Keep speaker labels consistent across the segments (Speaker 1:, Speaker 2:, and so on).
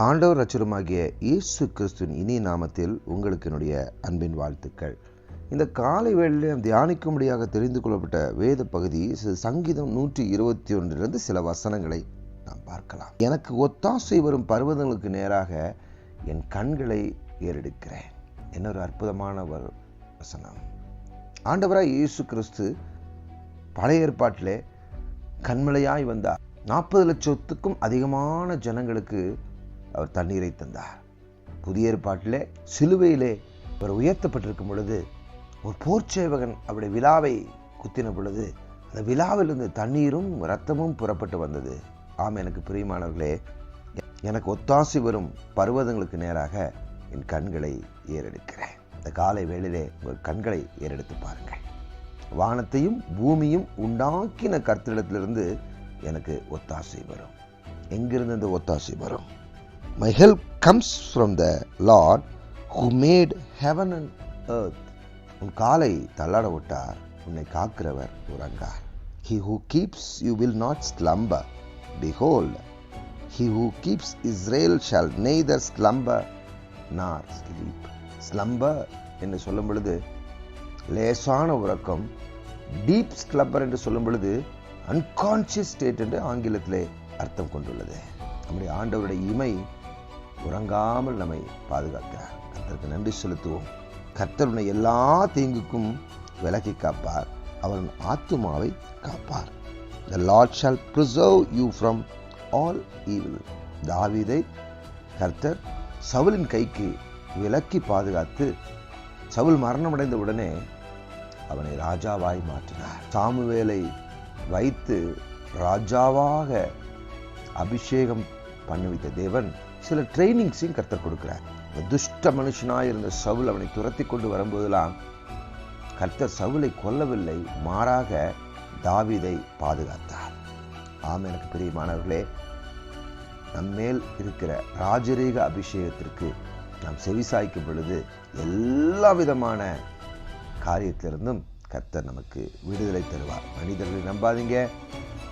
Speaker 1: ஆண்டவர் இரட்சகருமாகிய இயேசு கிறிஸ்துவின் இனிய நாமத்தில் உங்களுக்கு என்னுடைய அன்பின் வாழ்த்துக்கள். இந்த காலை வேளையிலே தியானிக்கும்படியாக தெரிந்து கொள்ளப்பட்ட வேத பகுதி சங்கீதம் 121 சில வசனங்களை நாம் பார்க்கலாம். எனக்கு ஒத்தாசை வரும் பர்வதங்களுக்கு நேராக என் கண்களை ஏறெடுக்கிறேன். என்ன ஒரு அற்புதமான வசனம். ஆண்டவராய் இயேசு கிறிஸ்து பழைய ஏற்பாட்டிலே கண்மலையாய் வந்தார். 40 லட்சத்துக்கும் அதிகமான ஜனங்களுக்கு அவர் தண்ணீரை தந்தார். புதிய ஏற்பாட்டிலே சிலுவையிலே அவர் உயர்த்தப்பட்டிருக்கும் பொழுது ஒரு போர்ச்சேவகன் அவருடைய விலாவை குத்தின பொழுது அந்த விலாவிலிருந்து தண்ணீரும் இரத்தமும் புறப்பட்டு வந்தது. ஆம், எனக்கு பிரியமானவர்களே, எனக்கு ஒத்தாசை வரும் பர்வதங்களுக்கு நேராக என் கண்களை ஏறெடுக்கிறேன். இந்த காலை வேளையிலே உங்கள் கண்களை ஏறெடுத்து பாருங்கள். வானத்தையும் பூமியும் உண்டாக்கின கர்த்தரிடத்திலிருந்து எனக்கு ஒத்தாசை வரும். எங்கிருந்து இந்த ஒத்தாசை வரும்? My help comes from the Lord who made heaven and earth. உன் காலை தள்ளாட விட்டார், உன்னை காக்கிறவர் உறங்கார். He who keeps you will not slumber. Behold, he who keeps Israel shall neither slumber nor sleep. Slumber என்று சொல்லும் பொழுது லேசான உறக்கம், டீப் ஸ்லம்பர் என்று சொல்லும் பொழுது அன்கான்சியஸ் ஸ்டேட் என்று ஆங்கிலத்திலே அர்த்தம் கொண்டுள்ளது. நம்முடைய ஆண்டவருடைய இமை உறங்காமல் நம்மை பாதுகாக்கிறார். கர்த்தருக்கு நன்றி செலுத்துவோம். கர்த்தருடைய எல்லா தீங்குக்கும் விலக்கி காப்பார், அவன் ஆத்துமாவை காப்பார். The Lord shall preserve you from all evil. தாவீதை கர்த்தர் சவுலின் கைக்கு விலக்கி பாதுகாத்து சவுல் மரணமடைந்த உடனே அவனை ராஜாவாய் மாற்றினார். சாமுவேலை வைத்து ராஜாவாக அபிஷேகம் பண்ணி வைத்த தேவன் சில ட்ரைனிங்ஸையும் கர்த்தர் கொடுக்கிறார். துஷ்ட மனுஷனாய் இருந்த சவுல் அவனை துரத்தி கொண்டு வரும்போதெல்லாம் கர்த்தர் சவுலை கொல்லவில்லை, மாறாக தாவீதை பாதுகாத்தார். ஆம், எனக்கு பிரியமானவர்களே, நம்மேல் இருக்கிற ராஜரீக அபிஷேகத்திற்கு நாம் செவிசாய்க்கும் பொழுது எல்லா விதமான காரியத்திலிருந்தும் கர்த்தர் நமக்கு விடுதலை தருவார். மனிதர்களை நம்பாதீங்க,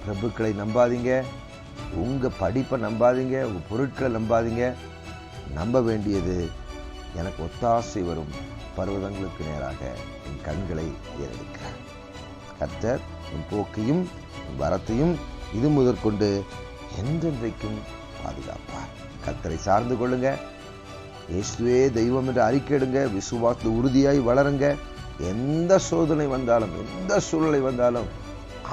Speaker 1: பிரபுக்களை நம்பாதீங்க, உங்க படிப்பை நம்பாதீங்க, உங்க பொருட்களை நம்பாதீங்க. நம்ப வேண்டியது எனக்கு ஒத்தாசை வரும் பர்வதங்களுக்கு நேராக என் கண்களை ஏறெடுக்கிறார். கர்த்தர் உன் போக்கையும் வரத்தையும் இது முதற்கொண்டு என்றென்றைக்கும் பாதுகாப்பார். கர்த்தரை சார்ந்து கொள்ளுங்க. இயேசுவே தெய்வம் என்று அறிக்கையிடுங்க. விசுவாசத்தில் உறுதியாய் வளருங்க. எந்த சோதனை வந்தாலும், எந்த சூழ்நிலை வந்தாலும்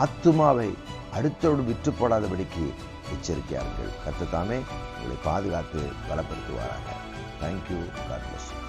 Speaker 1: ஆத்துமாவை அடுத்தோடு விற்று போடாதபடிக்கு எச்சரிக்கையார்கள். கர்த்தர் தாமே உங்களை பாதுகாத்து பலப்படுத்துவாராக. தேங்க்யூ. God bless you.